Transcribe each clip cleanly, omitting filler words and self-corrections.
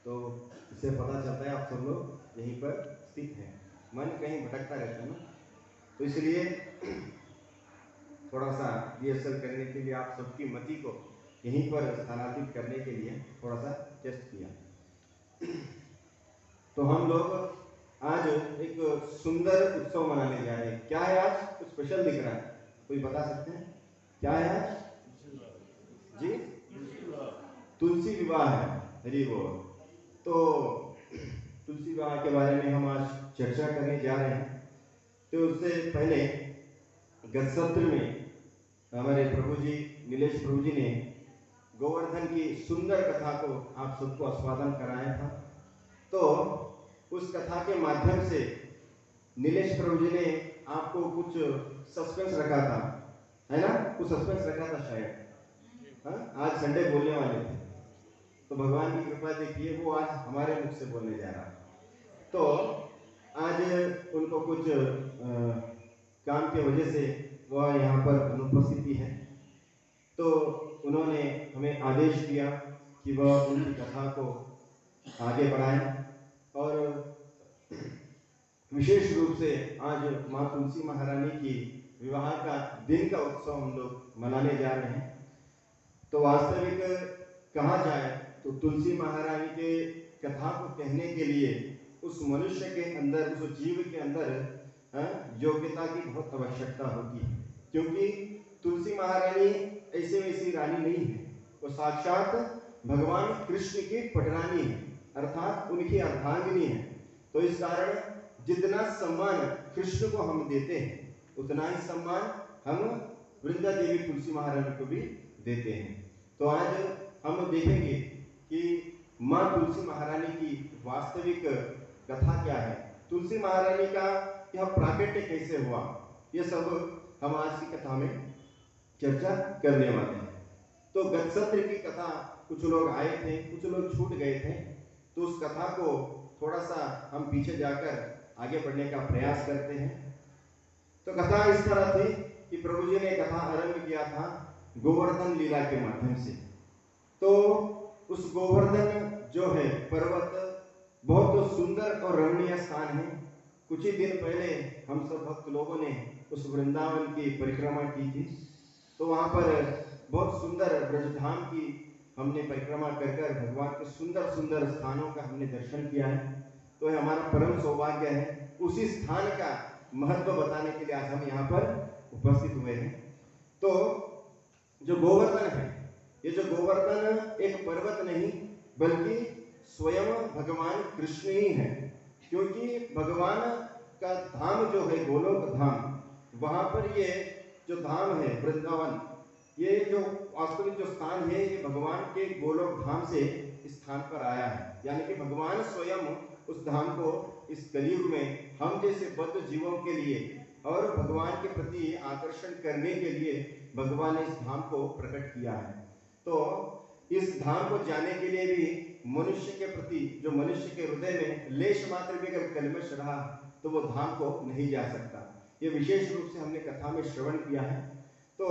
तो इससे पता चलता है आप सब लोग यहीं पर स्थित हैं। मन कहीं भटकता रहता है ना, तो इसलिए थोड़ा सा रिहर्सल करने के लिए आप सबकी मति को यहीं पर स्थानांतरित करने के लिए थोड़ा सा टेस्ट किया। तो हम लोग आज एक सुंदर उत्सव मनाने जा रहे हैं। क्या है आज? कुछ स्पेशल दिख रहा है, कोई बता सकते हैं क्या है आज? जी, तुलसी विवाह है। हरि बोल। तो तुलसी विवाह के बारे में हम आज चर्चा करने जा रहे हैं। तो उससे पहले गत सत्र में हमारे प्रभु जी, नीलेश प्रभु जी ने गोवर्धन की सुंदर कथा को आप सबको आस्वादन कराया था। तो उस कथा के माध्यम से नीलेश प्रभु जी ने आपको कुछ सस्पेंस रखा था, है ना? कुछ सस्पेंस रखा था शायद। हाँ, आज संडे बोलने वाले थे, तो भगवान की कृपा देखिए वो आज हमारे मुख से बोलने जा रहा। तो आज उनको कुछ काम की वजह से वह यहाँ पर अनुपस्थिति है, तो उन्होंने हमें आदेश दिया कि वह उनकी कथा को आगे बढ़ाएं। और विशेष रूप से आज माँ तुलसी महारानी की विवाह का दिन का उत्सव हम लोग मनाने जा रहे हैं। तो वास्तविक कहा जाए तो तुलसी महारानी के कथा को कहने के लिए उस मनुष्य के अंदर, उस जीव के अंदर योग्यता की बहुत आवश्यकता होती है, क्योंकि तुलसी महारानी ऐसे वैसी रानी नहीं है, वो साक्षात भगवान कृष्ण की पटरानी है, अर्थात उनकी अर्धांगिनी है। तो इस कारण जितना सम्मान कृष्ण को हम देते हैं उतना ही सम्मान हम वृंदा देवी तुलसी महारानी को भी देते हैं। तो आज हम देखेंगे कि माँ तुलसी महारानी की वास्तविक कथा क्या है, तुलसी महारानी का यह प्राकट्य कैसे हुआ, ये सब हम आज की कथा में चर्चा करने वाले हैं। तो गत सत्र की कथा कुछ लोग आए थे, कुछ लोग छूट गए थे, तो उस कथा को थोड़ा सा हम पीछे जाकर आगे बढ़ने का प्रयास करते हैं। तो कथा इस तरह थी कि प्रभु जी ने कथा आरंभ किया था गोवर्धन लीला के माध्यम से। तो उस गोवर्धन जो है पर्वत बहुत सुंदर और रमणीय स्थान है। कुछ ही दिन पहले हम सब भक्त लोगों ने उस वृंदावन की परिक्रमा की थी, तो वहाँ पर बहुत सुंदर ब्रजधाम की हमने परिक्रमा कर भगवान के सुंदर सुंदर स्थानों का हमने दर्शन किया है। तो ये हमारा परम सौभाग्य है। उसी स्थान का महत्व बताने के लिए आज हम यहाँ पर उपस्थित हुए हैं। तो जो गोवर्धन है, ये जो गोवर्धन एक पर्वत नहीं बल्कि स्वयं भगवान कृष्ण ही है, क्योंकि भगवान का धाम जो है गोलोक धाम, वहाँ पर ये जो धाम है वृंदावन, ये जो वास्तविक जो स्थान है ये भगवान के गोलोक धाम से इस स्थान पर आया है। यानी कि भगवान स्वयं उस धाम को इस कलयुग में हम जैसे बद्ध जीवों के लिए और भगवान के प्रति आकर्षण करने के लिए भगवान ने इस धाम को प्रकट किया है। तो इस धाम को जाने के लिए भी मनुष्य के प्रति, जो मनुष्य के हृदय में लेश मात्र भी अगर कलमश रहा तो वो धाम को नहीं जा सकता। ये विशेष रूप से हमने कथा में श्रवण किया है। तो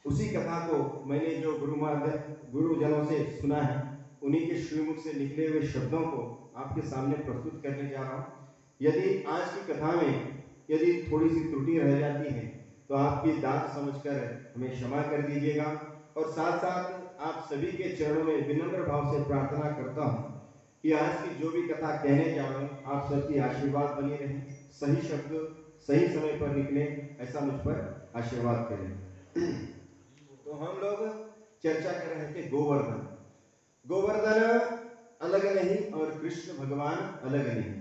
उसी कथा को मैंने जो गुरुजनों से सुना है, उन्हीं के श्रीमुख से निकले हुए शब्दों को आपके सामने प्रस्तुत करने जा रहा हूँ। यदि आज की कथा में यदि थोड़ी सी त्रुटि रह जाती है तो आपकी दात समझकर हमें क्षमा कर दीजिएगा। और साथ साथ आप सभी के चरणों में विनम्र भाव से प्रार्थना करता हूँ कि आज की जो भी कथा कहने जा रहा हूँ आप सबकी आशीर्वाद बनी रहे, सही शब्द सही समय पर निकले, ऐसा मुझ पर आशीर्वाद करें। तो हम लोग चर्चा कर रहे थे गोवर्धन। गोवर्धन अलग नहीं और कृष्ण भगवान अलग नहीं।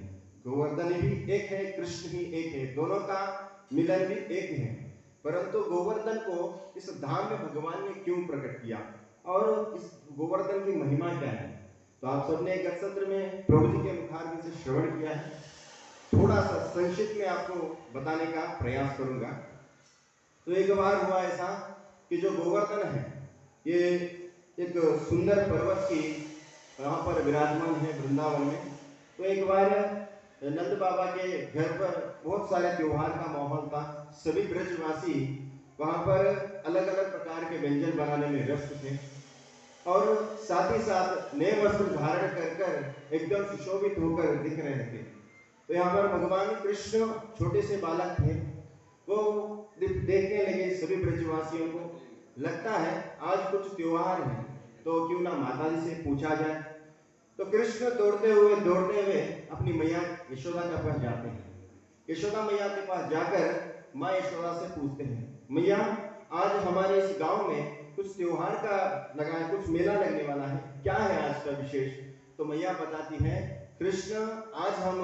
गोवर्धन भी एक है, कृष्ण भी एक है, दोनों का मिलन भी एक है। परंतु गोवर्धन को इस धाम में भगवान ने क्यों प्रकट किया और इस गोवर्धन की महिमा क्या है, तो आप सबने गत सत्र में प्रभु जी के मुखारविंद से श्रवण किया है। थोड़ा सा संक्षिप्त में आपको बताने का प्रयास करूंगा। तो एक बार हुआ ऐसा कि जो गोवर्धन है ये एक सुंदर पर्वत की वहाँ पर विराजमान है वृंदावन में। तो एक बार नंद बाबा के घर पर बहुत सारे त्योहार का माहौल था। सभी ब्रजवासी वहाँ पर अलग अलग प्रकार के व्यंजन बनाने में व्यस्त थे। और साथ ही साथ नए वस्त्र धारण कर कर एकदम सुशोभित होकर दिख रहे थे। तो यहाँ पर भगवान कृष्ण छोटे से बालक थे, वो देखने लगे सभी ब्रजवासियों को, लगता है आज कुछ त्योहार है, तो क्यों ना माता जी से पूछा जाए। तो कृष्ण दौड़ते हुए अपनी मैया यशोदा के पास जाते हैं। यशोदा मैया के पास जाकर माँ यशोदा से पूछते हैं, मैया आज हमारे इस गांव में कुछ त्योहार का लगा है, कुछ मेला लगने वाला है, क्या है आज का विशेष। तो मैया बताती है, कृष्ण आज हम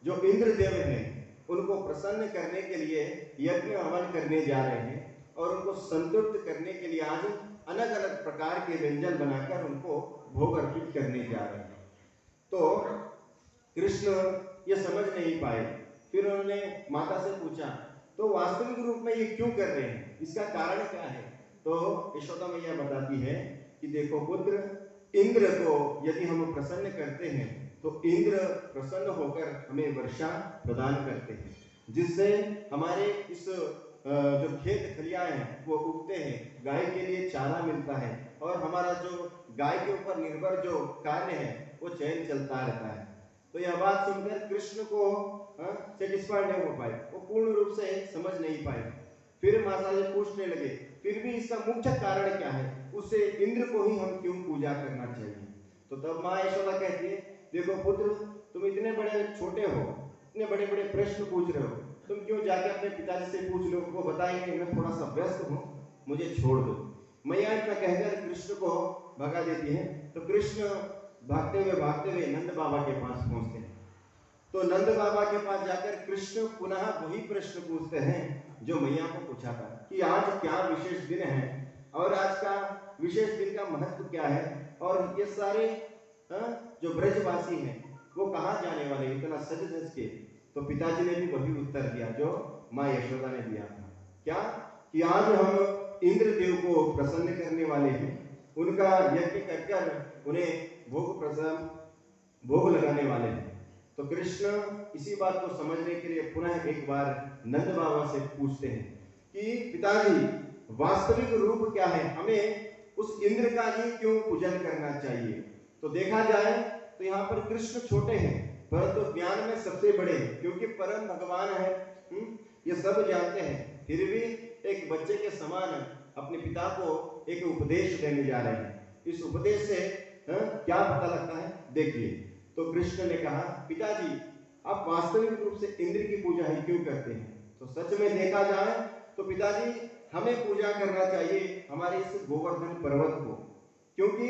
जो इंद्र देव हैं उनको प्रसन्न करने के लिए यज्ञ हवन करने जा रहे हैं और उनको संतुष्ट करने के लिए आज अलग अलग प्रकार के व्यंजन बनाकर उनको भोग अर्पित करने जा रहे हैं। तो कृष्ण ये समझ नहीं पाए, फिर उन्होंने माता से पूछा, तो वास्तविक रूप में ये क्यों कर रहे हैं, इसका कारण क्या है। तो यशोदा मैया बताती है कि देखो पुत्र, इंद्र को यदि हम प्रसन्न करते हैं तो इंद्र प्रसन्न होकर हमें वर्षा प्रदान करते हैं, जिससे हमारे इस जो खेत खलियां हैं वो उगते हैं, गाय के लिए चारा मिलता है और हमारा जो गाय के ऊपर निर्भर जो कार्य है वो चैन चलता रहता है। तो यह बात सुनकर कृष्ण को सेटिस्फाइड नहीं हो पाए, वो पूर्ण रूप से समझ नहीं पाए। फिर माता से पूछने लगे, फिर भी इसका मुख्य कारण क्या है, उसे इंद्र को ही हम क्यों पूजा करना चाहिए। तो तब माँ यशोदा कहती है, देखो पुत्र, तुम इतने बड़े छोटे हो, इतने बड़े बड़े प्रश्न पूछ रहे हो, तुम क्यों जाके अपने पिताजी से पूछ लो, वो बताएंगे, मैं थोड़ा सा व्यस्त हूँ, मुझे छोड़ दो। मैया इतना कहकर कृष्ण को भगा देती है। तो कृष्ण भागते हुए नंद बाबा के पास पहुंचते हैं। तो नंद बाबा के पास जाकर कृष्ण पुनः वही प्रश्न पूछते हैं जो मैया को पूछा था कि आज क्या विशेष दिन है और आज का विशेष दिन का महत्व क्या है, और ये सारे जो ब्रजवासी हैं वो कहाँ जाने वाले, इतना सज धज के। तो पिताजी ने भी वही उत्तर दिया जो माँ यशोदा ने दिया था, क्या कि आज हम इंद्र देव को प्रसन्न करने वाले हैं, उनका यज्ञ कर उन्हें भोग लगाने वाले हैं। तो कृष्ण इसी बात को समझने के लिए पुनः एक बार नंद बाबा से पूछते हैं कि पिताजी, वास्तविक रूप क्या है, हमें उस इंद्र का ही क्यों पूजन करना चाहिए। तो देखा जाए तो यहाँ पर कृष्ण छोटे हैं परंतु ज्ञान में सबसे बड़े हैं, क्योंकि परम भगवान है, ये सब जानते हैं, फिर भी एक बच्चे के समान अपने पिता को एक उपदेश देने जा रहे हैं। इस उपदेश से क्या पता लगता है, देखिए। तो कृष्ण ने कहा, पिताजी आप वास्तविक रूप से इंद्र की पूजा ही क्यों करते हैं। तो सच में देखा जाए तो पिताजी हमें पूजा करना चाहिए हमारे इस गोवर्धन पर्वत को, क्योंकि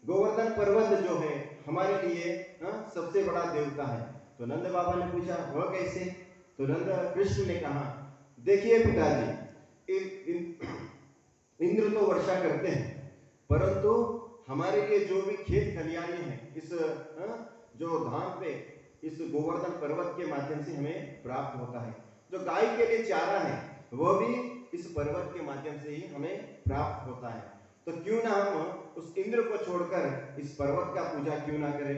गोवर्धन पर्वत जो है हमारे लिए सबसे बड़ा देवता है। तो नंद बाबा ने पूछा, वह कैसे। तो नंद कृष्ण ने कहा, देखिए पिताजी, इंद्र तो वर्षा करते हैं परंतु हमारे लिए जो भी खेत खलियाने हैं इस जो धाम पे इस गोवर्धन पर्वत के माध्यम से हमें प्राप्त होता है। जो गाय के लिए चारा है वह भी इस पर्वत के माध्यम से ही हमें प्राप्त होता है। तो क्यों ना हम उस इंद्र को छोड़कर इस पर्वत का पूजा क्यों ना करें।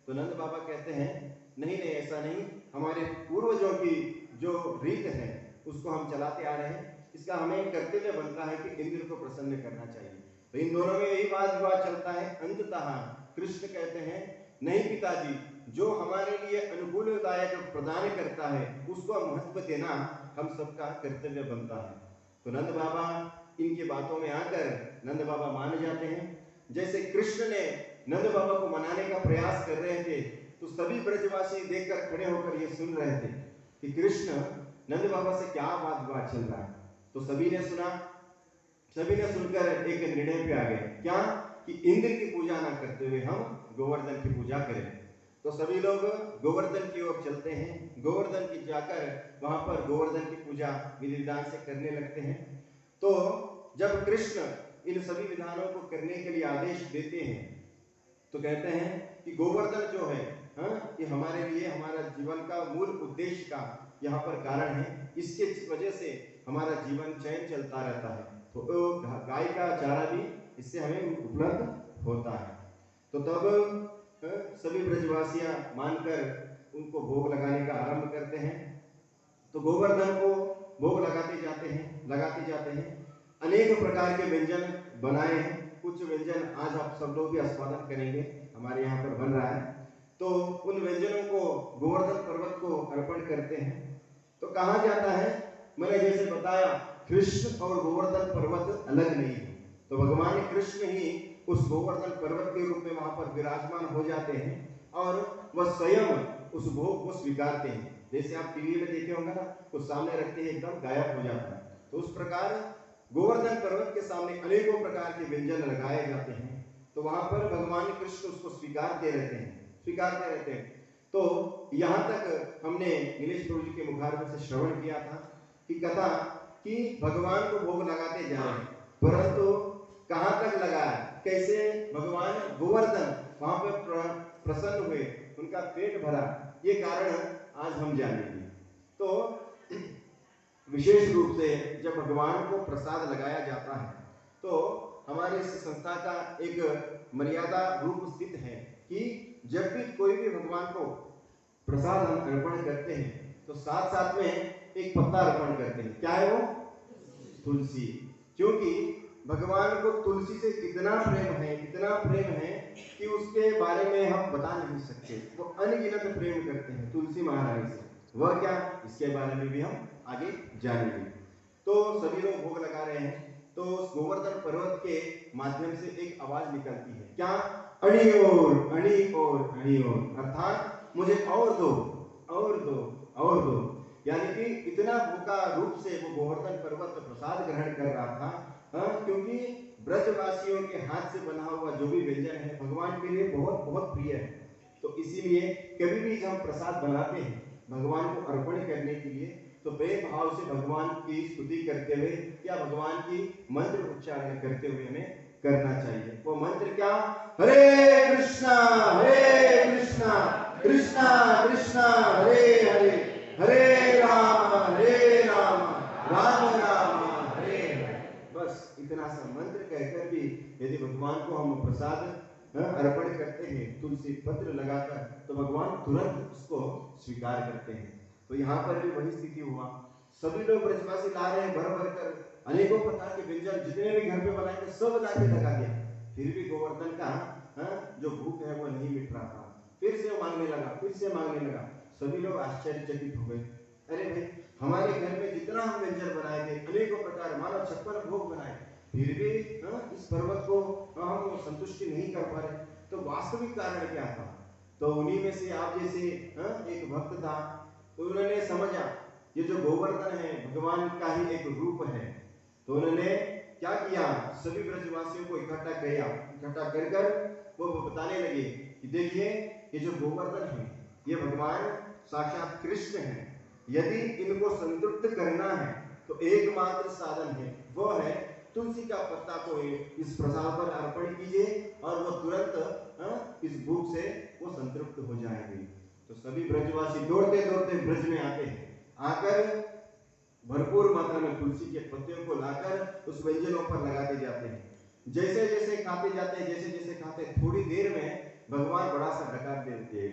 तो नंद बाबा कहते हैं, नहीं नहीं, ऐसा नहीं, हमारे पूर्वजों की जो रीत है उसको हम चलाते आ रहे हैं, इसका हमें कर्तव्य बनता है कि इंद्र को प्रसन्न करना चाहिए। तो इन दोनों में यही वाद विवाद चलता है। अंततः कृष्ण कहते हैं, नहीं पिताजी, जो हमारे लिए अनुकूलदायक प्रदान करता है उसको महत्व देना हम सबका कर्तव्य बनता है। तो नंद बाबा इनकी बातों में आकर नंद बाबा मान जाते हैं। जैसे कृष्ण ने नंद बाबा को मनाने का प्रयास कर रहे थे तो सभी ब्रजवासी देखकर खड़े होकर ये सुन रहे थे कि कृष्ण नंद बाबा से क्या वाद विवाद चल रहा है। तो सभी ने सुना, सभी ने सुनकर एक निर्णय पे आ गए, क्या कि इंद्र की पूजा ना करते हुए हम गोवर्धन की पूजा करें। तो सभी लोग गोवर्धन की ओर चलते हैं, गोवर्धन की जाकर वहां पर गोवर्धन की पूजा विधि विधान से करने लगते हैं। तो जब कृष्ण इन सभी विधानों को करने के लिए आदेश देते हैं तो कहते हैं कि गोवर्धन जो है ये हमारे लिए हमारा जीवन का मूल उद्देश्य का यहाँ पर कारण है, इसके वजह से हमारा जीवन चैन चलता रहता है। तो गाय का चारा भी इससे हमें उपलब्ध होता है। तो तब सभी ब्रजवासियां मानकर उनको भोग लगाने का आरंभ करते हैं। तो गोवर्धन को भोग लगाते जाते हैं। अनेक प्रकार के व्यंजन बनाए हैं, कुछ कुछ व्यंजन आज आप सब लोग भी आस्वादन करेंगे, हमारे यहाँ पर बन रहा है। तो उन व्यंजनों को गोवर्धन पर्वत को अर्पण करते हैं। तो कहा जाता है, मैंने जैसे बताया, कृष्ण और गोवर्धन पर्वत अलग नहीं है। तो भगवान कृष्ण ही उस गोवर्धन पर्वत के रूप में वहां पर विराजमान हो जाते हैं और वह स्वयं उस भोग को स्वीकारते हैं। जैसे आप टीवी में देखे होंगे ना, उस सामने रखते ही एकदम गायब हो जाता है। तो उस प्रकार गोवर्धन पर्वत के सामने अनेकों प्रकार के व्यंजन लगाए जाते हैं। तो वहां पर भगवान कृष्ण उसको स्वीकारते रहते हैं। तो यहाँ तक हमने नीलेश प्रभु जी के मुखारबिंद से श्रवण किया था कि कथा कि भगवान को भोग लगाते जा रहे हैं, परंतु कहाँ तक लगा, कैसे भगवान गोवर्धन वहां पर प्रसन्न हुए, उनका पेट भरा, ये कारण आज हम जानेंगे। तो विशेष रूप से जब भगवान को प्रसाद लगाया जाता है तो हमारे इस संस्था का एक मर्यादा रूप स्थित है कि जब भी कोई भी भगवान को प्रसाद हम अर्पण करते हैं तो साथ साथ में एक पत्ता अर्पण करते हैं। क्या है वो? तुलसी। क्योंकि भगवान को तुलसी से इतना प्रेम है कि उसके बारे में हम बता नहीं सकते। वो अनगिनत प्रेम करते हैं तुलसी महारानी से। वह क्या, इसके बारे में भी हम आगे जानेंगे। तो सभी लोग भोग लगा रहे हैं। तो गोवर्धन पर्वत के माध्यम से एक आवाज निकलती है, क्या? अणियोर अणियोर अणियोर, अर्थात मुझे और दो और दो और दो। यानी कि इतना भूखा रूप से वो गोवर्धन पर्वत प्रसाद ग्रहण कर रहा था, क्योंकि ब्रजवासियों के हाथ से बना हुआ जो भी व्यंजन है भगवान के लिए बहुत बहुत प्रिय है। तो इसीलिए कभी भी जब हम प्रसाद बनाते हैं भगवान को अर्पण करने के लिए तो प्रेम भाव से भगवान की स्तुति करते हुए या भगवान की मंत्र उच्चारण करते हुए हमें करना चाहिए। वो मंत्र क्या? हरे कृष्णा कृष्णा कृष्णा हरे हरे, हरे राम राम राम हरे हरे। बस इतना सा मंत्र कहकर भी यदि भगवान को हम प्रसाद अर्पण करते हैं तुलसी पत्र लगाकर, तो भगवान तुरंत उसको स्वीकार करते हैं। तो यहाँ पर भी वही स्थिति हुआ। सभी लोग ब्रजवासी ला रहे हैं भर भर कर अनेकों प्रकार के व्यंजन, जितने भी घर पे बनाए थे सब ला के लगा दिया। फिर भी गोवर्धन का जो भूख है वो नहीं मिट रहा था। फिर से मांगने लगा। सभी लोग आश्चर्यचकित हो गए। अरे भाई, हमारे घर में जितना हम व्यंजन बनाए थे, अनेकों प्रकार, मानो 56 भोग बनाए, फिर भी इस पर्वत को हम संतुष्टि नहीं कर पा रहे। तो वास्तविक कारण क्या था? तो उन्हीं में से आप जैसे एक भक्त था, तो उन्होंने समझा ये जो गोवर्धन है भगवान का ही एक रूप है। तो उन्होंने क्या किया, सभी ब्रजवासियों को इकट्ठा कर वो बताने लगे कि देखिए ये जो गोवर्धन है ये भगवान साक्षात कृष्ण है। यदि इनको संतुष्ट करना है तो एकमात्र साधन है, वो है तुलसी का पत्ता को इस प्रसाद पर अर्पण कीजिए और वो तुरंत इस भूख से वो संतृप्त हो जाएंगे। तो सभी ब्रजवासी दौड़ते दौड़ते ब्रज में आते हैं, आकर भरपूर मात्रा में तुलसी के पत्तियों को लाकर उस व्यंजनों पर लगाते जाते हैं। जैसे जैसे खाते जाते हैं, थोड़ी देर में भगवान बड़ा सा डकार देते हैं,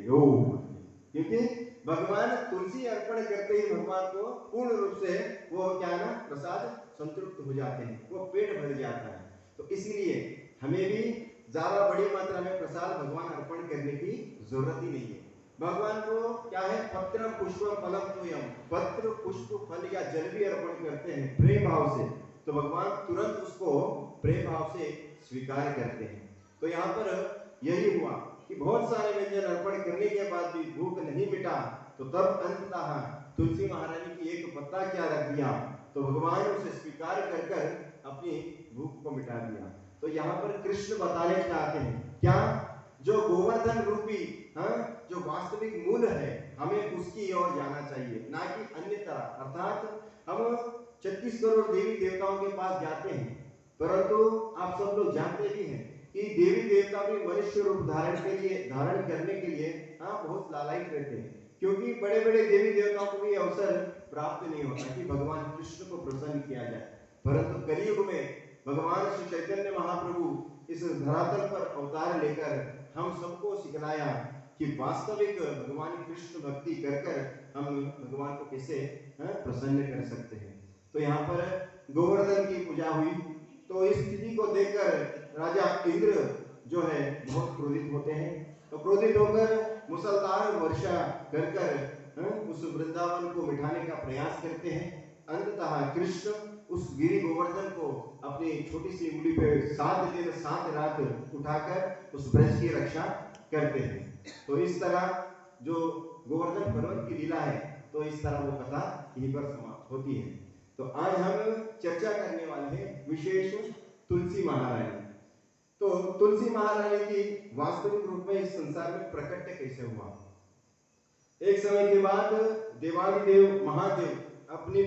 क्योंकि भगवान तुलसी अर्पण करते ही भगवान को पूर्ण रूप से वो क्या है ना, प्रसाद संतृप्त हो जाते हैं, वो पेट भर जाता है। तो इसीलिए हमें भी ज्यादा बड़ी मात्रा में प्रसाद भगवान अर्पण करने की जरूरत ही नहीं है। भगवान को क्या है, पत्र पुष्प फलम तोयम, पत्र पुष्प फल या जल भी अर्पण करते हैं प्रेम भाव से, तो भगवान तुरंत उसको प्रेम भाव से स्वीकार करते हैं। तो यहाँ पर यही हुआ कि बहुत सारे व्यंजन अर्पण करने के बाद भी भूख नहीं मिटा, तो तब अंततः तुलसी महारानी की एक पत्ता क्या रख दिया, तो भगवान उसे स्वीकार कर अपनी भूख को मिटा दिया। तो यहाँ पर कृष्ण बताने चाहते हैं क्या, जो गोवर्धन रूपी जो वास्तविक मूल है हमें उसकी ओर जाना चाहिए, ना कि अन्य तरह। अर्थात हम 36 करोड़ देवी देवताओं के पास जाते हैं, परंतु आप सब लोग जानते भी हैं कि देवी देवता भी मनुष्य रूप धारण करने के लिए बहुत लालायित रहते हैं, क्योंकि बड़े बड़े देवी देवताओं को भी अवसर प्राप्त नहीं होता कि भगवान कृष्ण को प्रसन्न किया जाए। परंतु कलियुग में भगवान श्री चैतन्य महाप्रभु इस धरातल पर अवतार लेकर हम सबको सिखलाया कि वास्तविक भगवान कृष्ण भक्ति कर हम भगवान को कैसे प्रसन्न कर सकते हैं। तो यहाँ पर गोवर्धन की पूजा हुई। तो इस स्थिति को देखकर राजा इंद्र जो है बहुत क्रोधित होते हैं। तो क्रोधित होकर मुसलधार वर्षा कर कर उस वृंदावन को मिटाने का प्रयास करते हैं। अंततः कृष्ण उस गिरि गोवर्धन को अपनी छोटी सी उंगली पे 7 दिन 7 रात उठाकर उस ब्रज की रक्षा करते हैं। तो इस तरह जो गोवर्धन पर्वत की लीला है, तो इस तरह वो कथा यहीं पर समाप्त होती है। तो आज हम चर्चा करने वाले हैं विशेष तुलसी महारानी। तो तुलसी महारानी की वास्तविक रूप में इस संसार में प्रकट कैसे हुआ। एक समय के बाद देवादिदेव महादेव अपने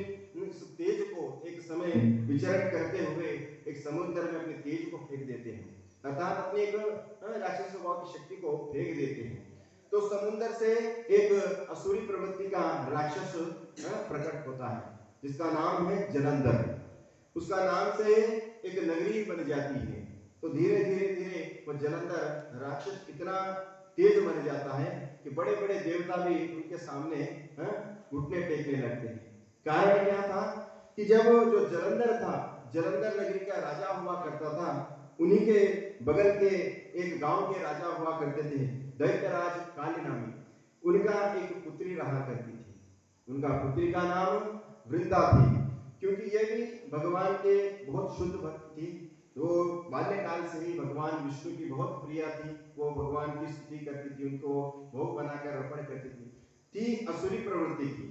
तेज को एक समय विचरण करते हुए एक समुद्र में अपने तेज को फेंक देते हैं, अर्थात अपने एक राक्षस स्वभाव की शक्ति को फेंक देते हैं। तो समुद्र से एक असुरी प्रवृत्ति का राक्षस प्रकट होता है, जिसका नाम है जलंधर। उसका नाम से एक नगरी बन जाती है। तो धीरे धीरे धीरे वो जलंधर राक्षस इतना तेज बन जाता है कि बड़े बड़े देवता भी उनके सामने घुटने टेकने लगते हैं। कारण क्या था कि जब जो जलंधर था, जलंधर नगरी का राजा हुआ करता था, उन्हीं के बगल के एक गांव के राजा हुआ करते थे दैत्यराज काली नामी। उनका एक पुत्री रहा करती थी। उनका पुत्री का नाम वृंदा थी, क्योंकि ये भी भगवान के बहुत शुद्ध भक्त थी। वो बाल्यकाल से ही भगवान विष्णु की बहुत प्रिय थी। वो भगवान की स्तुति करती थी, उनको भोग बनाकर अर्पण करती थी। असुरी प्रवृत्ति की,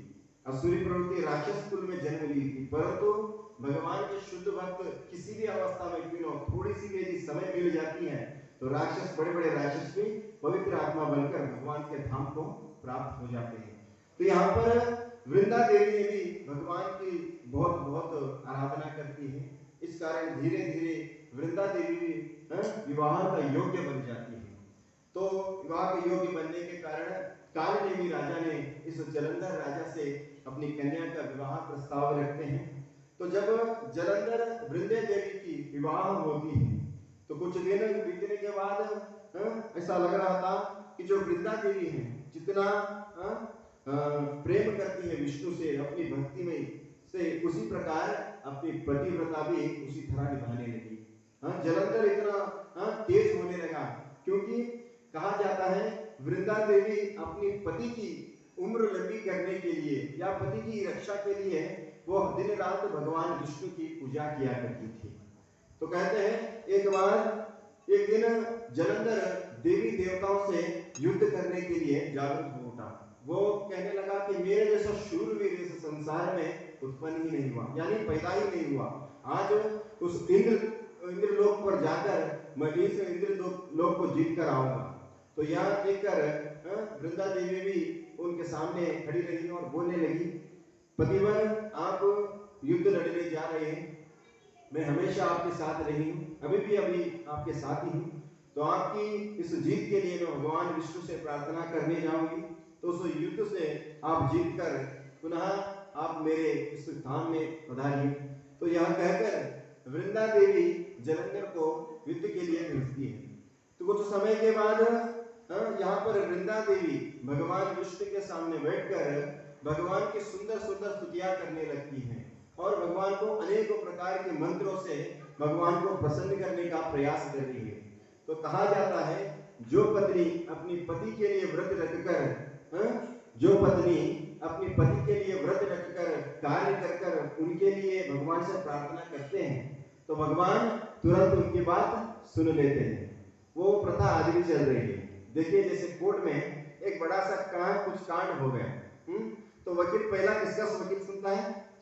असुरी प्रवृत्ति राक्षस कुल में जन्म ली थी, परंतु भगवान के शुद्ध भक्त किसी भी अवस्था में क्यों न थोड़ी सी भी समय मिल जाती है तो राक्षस, बड़े बड़े राक्षस भी पवित्र आत्मा बनकर भगवान के धाम को प्राप्त हो जाते हैं। तो यहाँ पर वृंदा देवी ने भी भगवान की बहुत बहुत आराधना करती है। इस कारण धीरे धीरे वृंदा देवी भी विवाह का योग्य बन जाती है। तो विवाह के योग्य बनने के कारण कालनेमी राजा ने इस जलंधर राजा से अपनी कन्या का विवाह प्रस्ताव रखते हैं। तो जब जलंधर वृंदा देवी की विवाह होती है तो कुछ दिन बीतने के बाद ऐसा लग रहा था कि जो वृंदा देवी है जितना प्रेम करती है विष्णु से अपनी भक्ति में से, उसी प्रकार अपनी पतिव्रता भी उसी तरह निभाने लगी। जलंधर इतना तेज होने लगा, क्योंकि कहा जाता है वृंदा देवी अपनी पति की उम्र लंबी करने के लिए या पति की रक्षा के लिए वो दिन रात भगवान विष्णु की पूजा किया करती थी। तो कहते हैं एक दिन जलंधर देवी देवताओं से युद्ध करने के लिए जागरूक हो उठा। वो कहने लगा कि मेरे जैसा शूरवीर इस संसार में उत्पन्न ही नहीं हुआ, यानी पैदा ही नहीं हुआ। आज उस इंद्र लोक पर जाकर मैं इस इंद्र लोक को जीत कर आऊंगा। तो यहाँ देखकर वृंदा देवी भी उनके सामने खड़ी रही और बोलने लगी, पतिवर आप युद्ध लड़ने जा रहे हैं, मैं हमेशा आपके साथ रही हूँ, अभी आपके साथ ही हूँ। तो आपकी इस जीत के लिए मैं भगवान विष्णु से प्रार्थना करने जाऊंगी। तो उस युद्ध से आप जीत कर पुनः आप मेरे इस धाम में पधारिए। तो यह कहकर वृंदा देवी जलंधर को युद्ध के लिए भेजती है। तो कुछ समय के बाद यहाँ पर वृंदा देवी भगवान विष्णु के सामने बैठकर भगवान की सुंदर सुंदर स्तुतियां करने लगती हैं और भगवान को अनेकों प्रकार के मंत्रों से भगवान को प्रसन्न करने का प्रयास कर रही है। तो कहा जाता है जो पत्नी अपनी पति के लिए व्रत रखकर कार्य कर उनके लिए भगवान से प्रार्थना करते हैं तो भगवान तुरंत उनकी बात सुन लेते हैं। वो प्रथा आज भी चल रही है। देखिए जैसे कोर्ट में एक बड़ा सा कुछ कांड हो गया, तो वकील पहला किसका वकील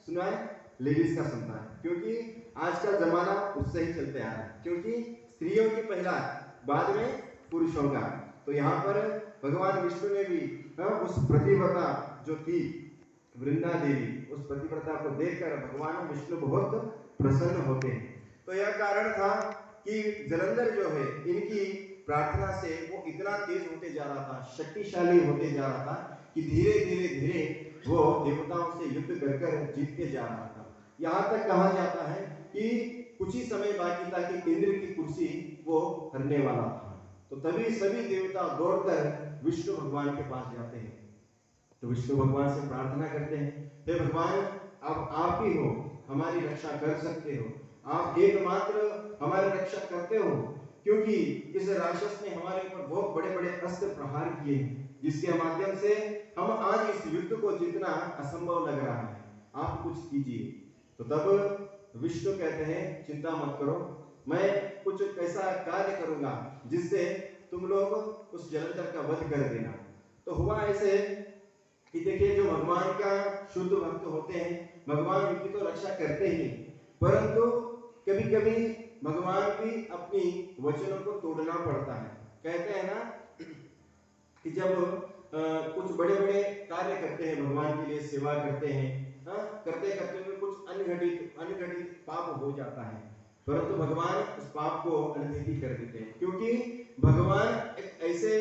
सुना है लेडीज का सुनता है, क्योंकि आज का जमाना उससे ही चलते आ रहा है, क्योंकि स्त्रियों की पहला बाद में पुरुषों का। तो यहाँ पर भगवान विष्णु ने भी उस प्रतिव्रता जो थी वृंदा देवी, उस प्रतिव्रता को देखकर भगवान विष्णु बहुत प्रसन्न होते हैं। तो यह कारण था कि जलंधर जो है इनकी प्रार्थना से वो इतना तेज होते जा रहा था, शक्तिशाली होते जा रहा था कि धीरे धीरे धीरे वो देवताओं से युद्ध कर जीतते जा रहा था। यहाँ तक कहा जाता है कि कुछ ही समय बाकी था कि इंद्र की कुर्सी वो हरने वाला था। तो तभी सभी देवता दौड़कर विष्णु भगवान के पास जाते हैं। तो विष्णु भगवान से प्रार्थना करते हैं, हे भगवान अब आप ही हो, हमारी रक्षा कर सकते हो, आप एकमात्र हमारी रक्षा करते हो, क्योंकि इस राक्षस ने हमारे ऊपर बहुत बड़े बड़े अस्त्र प्रहार किए जिसके माध्यम से हम आज इस युद्ध को जीतना असंभव लग रहा है, आप कुछ कीजिए। तो तब विष्णु कहते हैं चिंता मत करो, मैं कुछ ऐसा कार्य करूंगा जिससे तुम लोग उस जलंधर का वध कर देना। तो हुआ ऐसे कि देखिए, जो भगवान का शुद्ध भक्त होते हैं भगवान उनकी तो रक्षा करते ही, परंतु कभी कभी भगवान भी अपनी वचनों को तोड़ना पड़ता है। कहते हैं ना कि जब कुछ बड़े बड़े कार्य करते हैं, भगवान के लिए सेवा करते हैं, करते करते हुए कुछ अनघटित पाप हो जाता है, परंतु भगवान उस पाप को अनदेखी कर देते हैं, क्योंकि भगवान एक ऐसे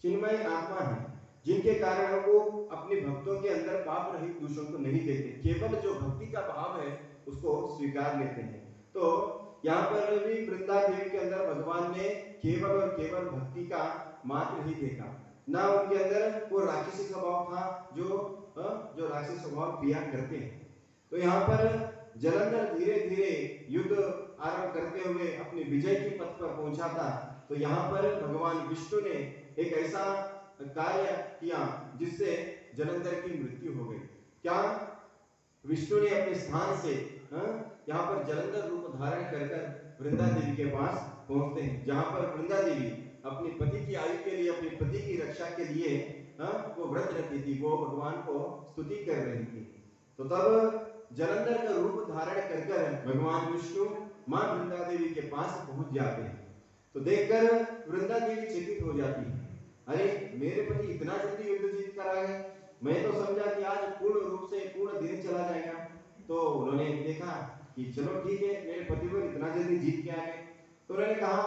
चिन्मय आत्मा है जिनके कारण वो अपने भक्तों के अंदर पाप रहित दूषण को नहीं देते, केवल जो भक्ति का भाव है उसको स्वीकार लेते हैं। तो यहाँ पर भी वृंदा देवी के अंदर भगवान ने केवल और केवल भक्ति का मात्र ही देखा, ना उनके अंदर वो राक्षसी स्वभाव था जो राक्षसी स्वभाव क्रिया करते हैं। तो यहाँ पर जलंधर धीरे धीरे युद्ध आरंभ करते हुए अपनी विजय की पथ पर पहुंचा था। तो यहाँ पर भगवान विष्णु ने एक ऐसा कार्य किया जिससे जलंधर की मृत्यु हो गई। क्या विष्णु ने अपने स्थान से यहाँ पर जलंधर रूप धारण कर वृंदा देवी के पास पहुंचते हैं, जहाँ पर वृंदा देवी अपने पति की आयु के लिए, अपने पति की रक्षा के लिए वो व्रत रखी थी, वो भगवान को स्तुति कर रही थी। तो तब जलंधर का रूप धारण कर भगवान विष्णु मां वृंदा देवी के पास पहुंच जाते हैं। तो देखकर वृंदा देवी चकित हो जाती है, अरे मेरे पति इतना जल्दी युद्ध जीत कर आ गए, मैं तो समझा कि आज पूर्ण रूप से पूर्ण दिन चला जाएगा। तो उन्होंने देखा कि चलो ठीक है, मेरे पतिवर इतना जल्दी जीत के आ गए। तो उन्होंने कहा,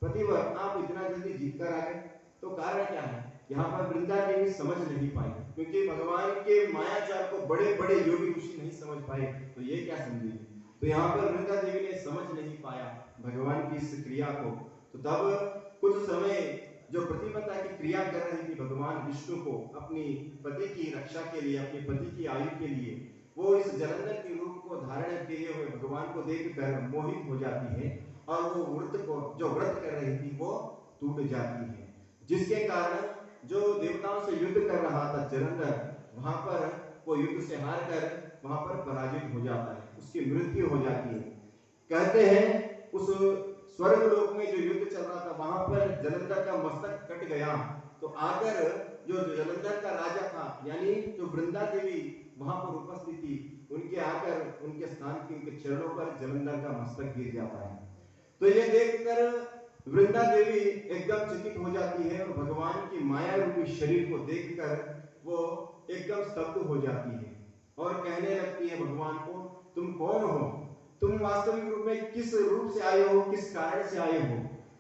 पतिवर आप इतना जल्दी जीत कर आ गए, तो कारण क्या है? यहाँ पर वृंदा देवी समझ नहीं पाई, क्योंकि भगवान के मायाजाल को बड़े बड़े योगी ऋषि नहीं समझ पाए, तो ये क्या समझेगी। तो यहाँ पर वृंदा देवी ने समझ नहीं पाया भगवान की इस क्रिया को। तो तब कुछ समय जो प्रतिपदा की क्रिया कर रही थी भगवान विष्णु को अपनी पति की रक्षा के लिए, अपने पति की आयु के लिए, वो इस जलंधर के रूप को धारण किए हुए भगवान को देखकर मोहित हो जाती है और वो जो व्रत कर रही थी वो टूट जाती है, जिसके कारण जो देवताओं से युद्ध कर रहा था जलंधर, वहां पर वो युद्ध से हार कर वहां पर पराजित हो जाता है, उसकी मृत्यु हो जाती है। कहते हैं उस स्वर्ग लोक में जो युद्ध चल रहा था वहां पर जलंधर का मस्तक कट गया। तो आकर जो जलंधर का राजा था, यानी जो वृंदा देवी वहां पर उपस्थित थी, उनके आकर उनके स्थान के उनके चरणों पर जलंधर का मस्तक गिर जाता है। तो ये देखकर वृंदा देवी एकदम चकित हो जाती है और भगवान की माया रूपी शरीर को देखकर वो एकदम स्तब्ध हो जाती है और कहने लगती है भगवान को, तुम कौन हो? तुम वास्तविक रूप में किस रूप से आए हो, किस कारण से आए हो,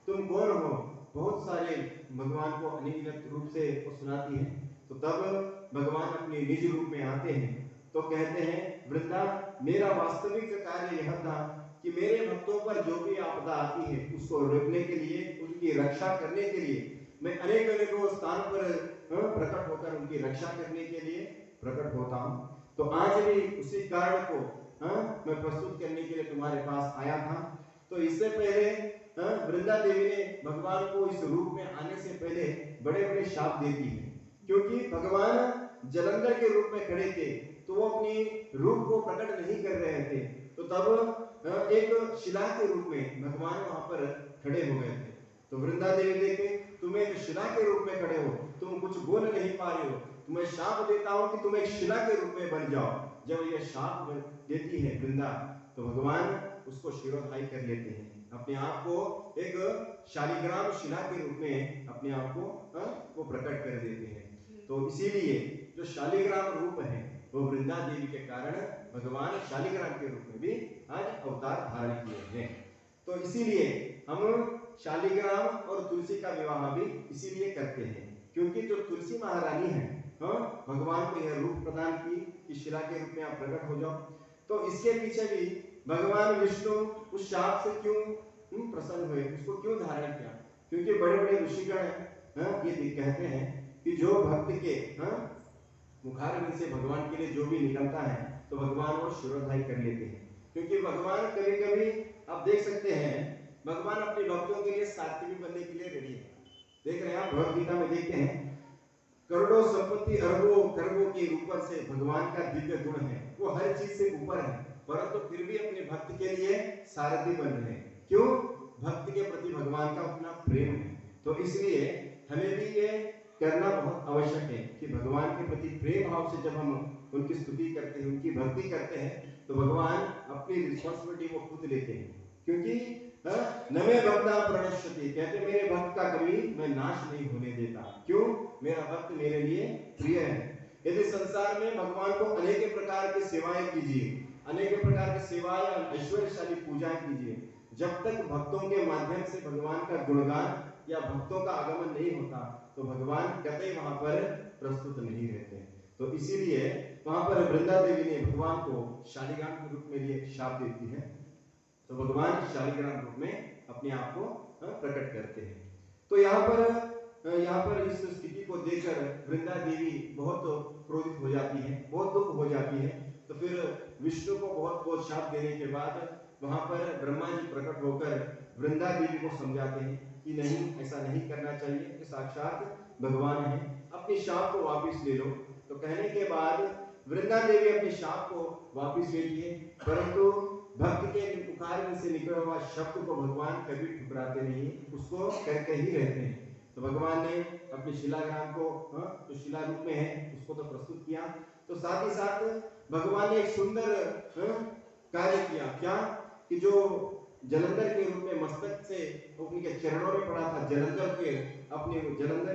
तुम कौन हो? बहुत सारे भगवान को अनिगिनत रूप से वो सुनाती है। तो तब भगवान अपने निज रूप में आते हैं, तो कहते हैं, वृंदा मेरा वास्तविक कार्य यह था कि मेरे भक्तों पर जो भी आपदा आती है उसको रोकने के लिए, उनकी रक्षा करने के लिए मैं अनेक अनेकों स्थान पर प्रकट होकर उनकी रक्षा करने के लिए प्रकट होता हूँ। तो आज भी उसी कारण को मैं प्रस्तुत करने के लिए तुम्हारे पास आया था। तो इससे पहले वृंदा देवी ने भगवान को इस रूप में आने से पहले बड़े बड़े शाप देती है, क्योंकि भगवान जलंधर के रूप में खड़े थे तो वो अपनी रूप को प्रकट नहीं कर रहे थे। तो तब एक शिला के रूप में भगवान वहां पर खड़े हो गए थे। तो वृंदा देवी देखे, तुम एक शिला के रूप में खड़े हो, तुम कुछ बोल नहीं पा रहे हो, तुम्हें शाप देता हूं कि तुम एक शिला के रूप में बन जाओ। जब यह शाप देती है वृंदा, तो भगवान उसको शिरोधार्य कर लेते हैं, अपने आप को एक शालिग्राम शिला के रूप में अपने आप को वो प्रकट कर देते हैं। तो इसीलिए जो शालिग्राम रूप है वो वृंदा देवी के कारण भगवान शालिग्राम के रूप में भी आज अवतार धारण किए हैं। तो इसीलिए हम शालिग्राम और तुलसी का विवाह भी इसीलिए करते हैं, क्योंकि जो तुलसी महारानी है भगवान को यह रूप प्रदान की कि शिला के रूप में आप प्रकट हो जाओ। तो इसके पीछे भी भगवान विष्णु उस शाप से क्यों प्रसन्न हुए, उसको क्यों धारण किया? क्योंकि बड़े बड़े ऋषिगण ये कहते हैं कि जो भक्त के मुखारविंद से भगवान के लिए जो भी निकलता है तो भगवान वो शिरोधार्य कर लेते हैं, क्योंकि भगवान कभी कभी आप देख सकते हैं भगवान अपने भक्तों के लिए सारथी भी बनने के लिए रेडी है। देख रहे हैं आप भगवत गीता में देखते हैं करोड़ों संपत्ति अरबों खरबों के ऊपर से भगवान का दिव्य गुण है, वो हर चीज से ऊपर है, परंतु फिर भी अपने भक्त के लिए सारथी बन रहे हैं। क्यों? भक्त के प्रति भगवान का उतना प्रेम है। तो इसलिए हमें भी ये करना बहुत आवश्यक है कि भगवान के प्रति प्रेम भाव से जब हम उनकी स्तुति करते हैं, उनकी भक्ति करते हैं, तो भगवान अपनी रिस्पॉन्सिबिलिटी वो खुद लेते हैं। क्योंकि न मैं भक्ता प्रणश्यति, कहते मेरे भक्त का कभी मैं नाश नहीं होने देता। क्यों? मेरा भक्त मेरे लिए प्रिय है। यदि संसार में भगवान को अनेक प्रकार की सेवाएं कीजिए, अनेक प्रकार की सेवाएं ऐश्वर्यशाली पूजाएं कीजिए, जब तक भक्तों के माध्यम से भगवान का गुणगान या भक्तों का आगमन नहीं होता तो भगवान कतई वहां पर प्रस्तुत नहीं रहते। तो इसीलिए वहां पर वृंदा देवी ने भगवान को शालिग्राम के रूप में लिए शाप देती है, तो भगवान शालिग्राम रूप में अपने आप को प्रकट करते हैं। तो यहाँ पर इस स्थिति को देखकर वृंदा देवी बहुत क्रोधित हो जाती है, बहुत दुख हो जाती है। तो फिर विष्णु को बहुत शाप देने के बाद वहां पर ब्रह्मा जी प्रकट होकर वृंदा देवी को समझाते हैं कि नहीं, ऐसा नहीं करना चाहिए, कि साक्षात भगवान है, अपने शाप को वापस ले लो। तो कहने के बाद वृंदा देवी अपने शाप को वापस लेती है, परंतु भक्त के पुकार में से निकला हुआ शब्द को भगवान कभी ठुकराते नहीं, उसको करके ही रहते हैं। तो भगवान ने अपने शिलाग्राम को जो शिला रूप में है उसको तो प्रस्तुत किया, तो साथ ही साथ भगवान ने एक सुंदर कार्य किया। क्या? कि जो जलंधर के रूप में मस्तक से उनके चरणों में पड़ा था, जलंधर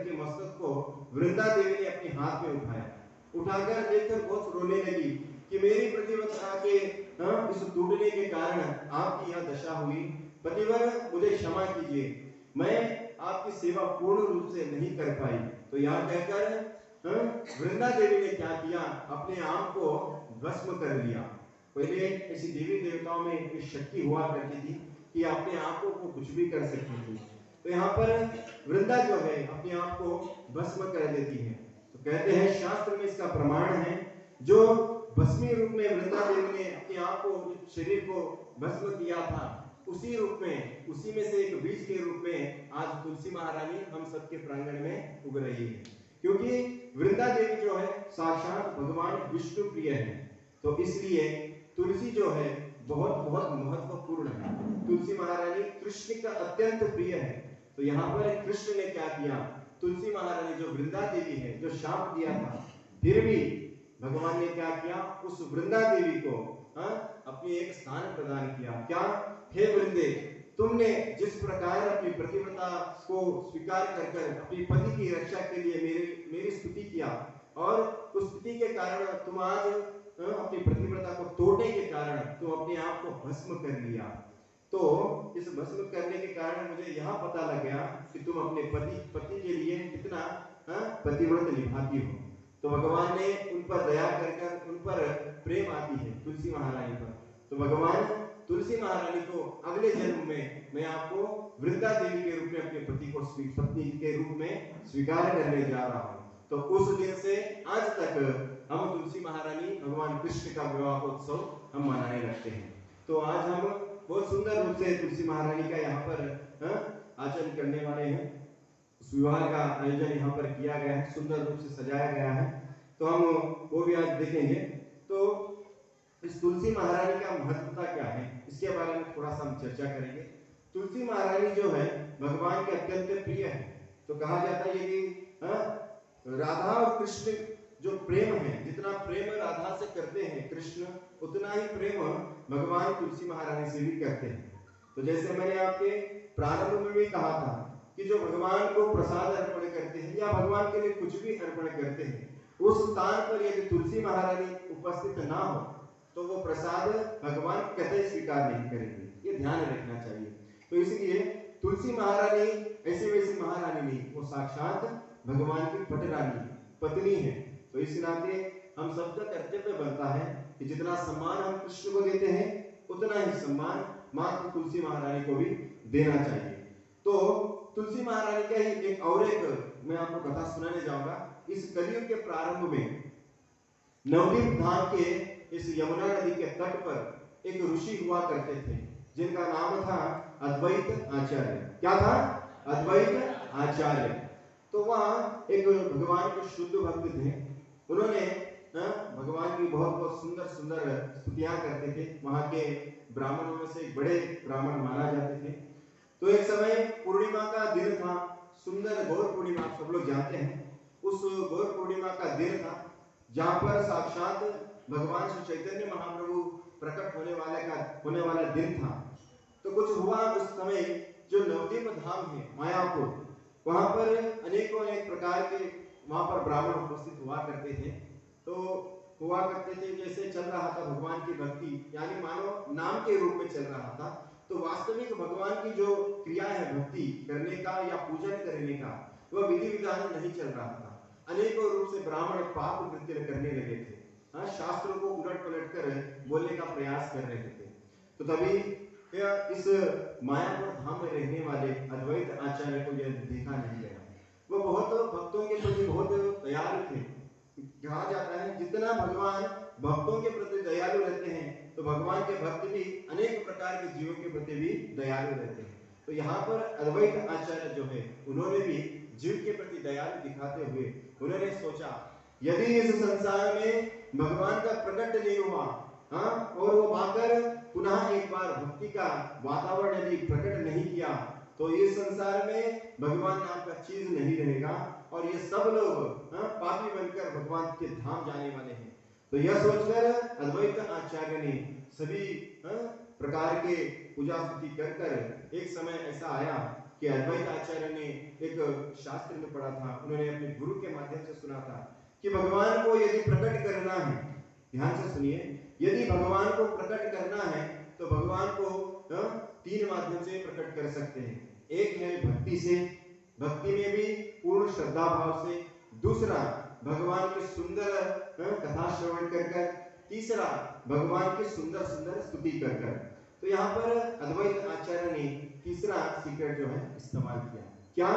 के मस्तक को वृंदा देवी ने अपने हाथ में उठाया, उठाकर देखकर बहुत रोने लगी कि मेरी प्रतिवत्ता के इस टूटने के कारण आपकी यह दशा हुई। पतिवर मुझे क्षमा कीजिए, मैं आपकी सेवा पूर्ण रूप से नहीं कर पाई। तो यहाँ कहकर वृंदा देवी ने क्या किया? अपने आप को भस्म कर लिया। पहले ऐसी देवी देवताओं में एक शक्ति हुआ करती थी कि अपने आप को कुछ भी कर सकती थी। तो यहाँ पर वृंदा जो है अपने आप को भस्म कर देती है। तो कहते हैं शास्त्र में इसका प्रमाण है, जो भस्मी रूप में वृंदा देवी ने अपने आप को, शरीर को भस्म किया था, उसी रूप में, उसी में से एक बीज के रूप में आज तुलसी महारानी हम सबके प्रांगण में उग रही है। क्योंकि वृंदा देवी जो है साक्षात भगवान विष्णु प्रिय है, तो इसलिए तुलसी जो है बहुत बहुत महत्वपूर्ण है। तुलसी महारानी कृष्ण का अत्यंत प्रिय है। तो यहाँ पर कृष्ण ने क्या किया? तुलसी महारानी जो वृंदा देवी है, जो शाप दिया था, फिर भी भगवान ने क्या किया? उस वृंदा देवी को अपनी एक स्थान प्रदान किया। क्या? हे वृंदे, तुमने जिस प्रकार अपनी प्रतिव्रता को स्वीकार कर अपनी पति की रक्षा के लिए मेरी स्तुति किया, और उस स्तुति के कारण तुम आज अपनी प्रतिव्रता को तोड़ने के कारण तुम अपने आप को भस्म कर लिया। तो इस भस्म करने के कारण मुझे यह पता लग गया कि तुम अपने पति के लिए कितना पतिव्रत निभाती हो। तो भगवान ने उन पर दया कर उन पर प्रेम आती है तुलसी महारानी पर। तो भगवान तुलसी महारानी को अगले जन्म में मैं आपको वृंदा देवी के रूप में अपने पत्नी के रूप में स्वीकार करने जा रहा हूँ। तो उस दिन से आज तक हम तुलसी महारानी भगवान कृष्ण का विवाह उत्सव हम मनाने लगते हैं। तो आज हम बहुत सुंदर रूप से तुलसी महारानी का यहाँ पर आचरण करने वाले हैं। उस विवाह का आयोजन यहाँ पर किया गया है, सुंदर रूप से सजाया गया है, तो हम वो भी आज देखेंगे। तो इस तुलसी महारानी का महत्वता क्या है, इसके बारे में थोड़ा सा हम चर्चा करेंगे। तुलसी महारानी जो है भगवान के अत्यंत प्रिय है। तो कहा जाता है कि राधा और कृष्ण जो प्रेम है, जितना प्रेम राधा से करते हैं कृष्ण, उतना ही प्रेम भगवान तुलसी महारानी से भी करते हैं। तो जैसे मैंने आपके प्रारंभ में भी कहा था कि जो भगवान को प्रसाद अर्पण करते हैं या भगवान के लिए कुछ भी अर्पण करते हैं, उस स्थान पर यदि तुलसी महारानी उपस्थित ना हो तो वो प्रसाद भगवान कतई स्वीकार नहीं करेंगे। ये ध्यान रखना चाहिए। तो इसलिए तुलसी महारानी ऐसी वैसी महारानी नहीं, वो साक्षात भगवान की पटरानी पत्नी है। तो इस नाते हम सबका कर्तव्य बनता है कि जितना सम्मान हम कृष्ण को देते हैं उतना ही सम्मान मात्र तुलसी महारानी को भी देना चाहिए। तो तुलसी महारानी का ही एक और मैं आपको कथा सुनाने जाऊंगा। इस कलयुग के प्रारंभ में नवदीप धाम के इस यमुना नदी के तट पर एक ऋषि हुआ करते थे जिनका नाम था अद्वैत आचार्य। क्या था? अद्वैत आचार्य। तो वहाँ एक भगवान के शुद्ध भक्त थे। उन्होंने भगवान की बहुत बहुत सुंदर सुंदर स्तुतियां करते थे। वहाँ के ब्राह्मणों में से एक बड़े ब्राह्मण माना जाते थे। तो एक समय पूर्णिमा का दिन था, सुंदर गौर पूर्णिमा, सब लोग जानते हैं। उस गौर पूर्णिमा का दिन था जहाँ पर साक्षात भगवान श्री चैतन्य महाप्रभु प्रकट होने वाला दिन था। तो कुछ हुआ उस समय, जो नवद्वीप धाम है मायापुर, वहां पर अनेकों प्रकार के वहां पर ब्राह्मण उपस्थित हुआ करते थे। तो हुआ करते थे, जैसे चल रहा था भगवान की भक्ति, यानी मानो नाम के रूप में चल रहा था। तो वास्तविक भगवान की जो क्रिया है भक्ति करने का या पूजन करने का, वह विधि विधान नहीं चल रहा था। अनेकों रूप से ब्राह्मण पाप कृत्य करने लगे थे। शास्त्रों को उलट पलट कर बोलने का प्रयास कर रहे थे। तो तभी इस मायापुर धाम में रहने वाले अद्वैत आचार्य को यह देखा नहीं गया। वो बहुत भक्तों के प्रति बहुत दयालु थे। कहा जाता है जितना भगवान भक्तों के प्रति दयालु रहते हैं, तो भगवान के भक्त भी अनेक प्रकार के जीवों के प्रति भी दयालु रहते हैं। तो यहाँ पर अद्वैत आचार्य जो है, उन्होंने भी जीव के प्रति दयालु दिखाते हुए उन्होंने सोचा, यदि इस संसार में भगवान का प्रकट नहीं हुआ, और वो आकर पुनः एक बार भक्ति का वातावरण यदि प्रकट नहीं किया, तो इस संसार में भगवान नाम का चीज नहीं रहेगा और ये सब लोग पापी बनकर भगवान के धाम जाने वाले हैं। तो यह सोचकर अद्वैत आचार्य ने सभी प्रकार के पूजा स्तुति कर कर एक समय ऐसा आया कि अद्वैत आचार्य ने एक शास्त्र में पढ़ा था, उन्होंने अपने गुरु के माध्यम से सुना था कि भगवान को यदि प्रकट करना है, ध्यान से सुनिए, यदि भगवान को प्रकट करना है तो भगवान को तीन माध्यम से प्रकट कर सकते हैं। एक है भक्ति से, भक्ति में भी पूर्ण श्रद्धा भाव से। दूसरा भगवान की सुंदर कथा श्रवण कर कर। तीसरा भगवान की सुंदर सुंदर स्तुति कर कर। तो यहाँ पर अद्वैत आचार्य ने तीसरा सीक्रेट जो है इस्तेमाल किया। क्या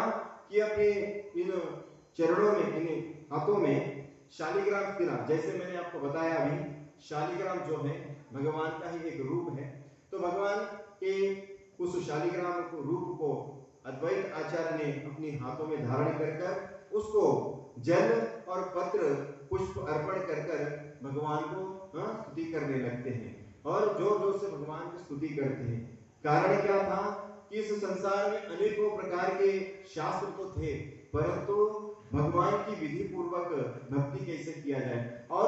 कि अपने इन चरणों में, इन हाथों में शालिग्राम तिला, जैसे मैंने आपको बताया अभी, शालिग्राम जो है भगवान का ही एक रूप है। तो भगवान के उस शालिग्राम को रूप को अद्वैत आचार्य ने अपने हाथों में धारण कर कर उसको जल और पत्र पुष्प अर्पण कर कर भगवान को स्तुति करने लगते हैं और जोर जोर से भगवान की स्तुति करते हैं। कारण क्या था कि इस संसार में अनेकों प्रकार के शास्त्र तो थे, परंतु भगवान की विधि पूर्वक भक्ति कैसे किया जाए और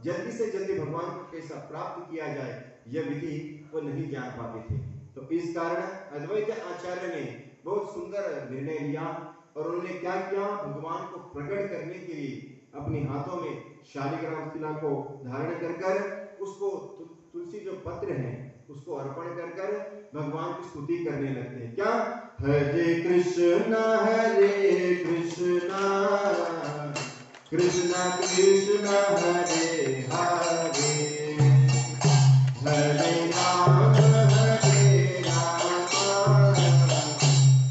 जल्दी से जल्दी भगवान को कैसा प्राप्त किया जाए, यह विधि वो नहीं जान पाते थे। तो इस कारण अद्वैत आचार्य ने बहुत सुंदर निर्णय लिया और उन्होंने क्या किया, भगवान को प्रकट करने के लिए अपने हाथों में शालिग्राम तिला को धारण कर कर उसको तुलसी जो पत्र है उसको अर्पण कर कर भगवान की स्तुति करने लगते हैं। क्या? हरे कृष्णा कृष्णा कृष्णा हरे हरे, हरे राम हरे राम,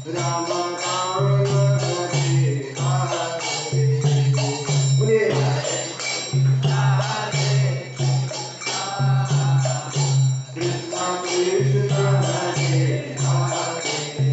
राम राम हरे हरे। बोलिए कृष्णा कृष्णा हरे हरे,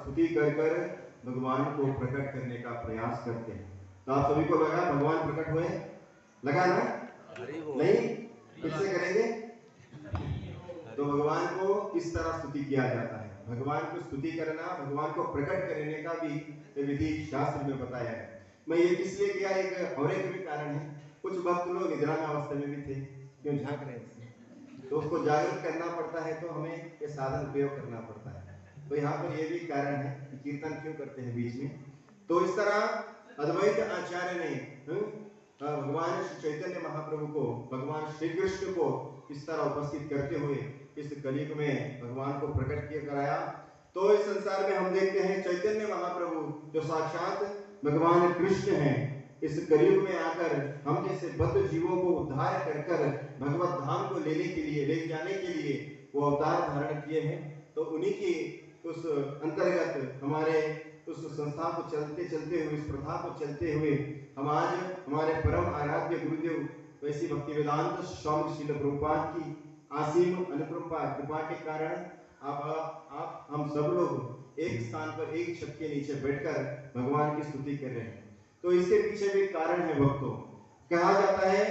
स्तुति कर कर भगवान को प्रकट करने का प्रयास करते हैं। तो आप सभी को लगा भगवान प्रकट हुए? लगा ना? नहीं? किससे करेंगे? तो भगवान को किस तरह स्तुति किया जाता है? भगवान को स्तुति करना, भगवान को प्रकट करने का भी विधि शास्त्र में बताया है। मैं ये किस लिए किया, एक और एक भी कारण है। कुछ भक्त लोग निद्रा अवस्था में भी थे, क्यों झांक रहे हैं? तो उसको जागृत करना पड़ता है, तो हमें ये साधन उपयोग करना पड़ता है। तो यहाँ पर ये भी कारण है कि कीर्तन क्यों करते हैं बीच में। तो इस तरह अद्वैत आचार्य ने भगवान श्री चैतन्य महाप्रभु को, भगवान श्री कृष्ण को इस तरह उपस्थित करते हुए इस कलयुग में भगवान को प्रकट किया कराया। तो इस संसार में हम देखते हैं चैतन्य महाप्रभु जो साक्षात भगवान कृष्ण हैं, इस कलयुग में आकर हम जैसे बद्ध जीवों को उद्धार कर कर भगवत धाम को लेने के लिए, ले जाने के लिए वो अवतार धारण किए हैं। तो उन्हीं की उस अंतर्गत हमारे उस संस्था को चलते चलते हुए, इस प्रथा को चलते हुए हम आज हमारे परम आराध्य गुरुदेव वैसी भक्ति वेदांत स्वामी श्रील प्रभुपाद की असीम अनुकृपा कृपा के कारण आप हम सब लोग एक स्थान पर एक छत के नीचे बैठकर भगवान की स्तुति कर रहे हैं। तो इसके पीछे भी कारण है भक्तों। कहा जाता है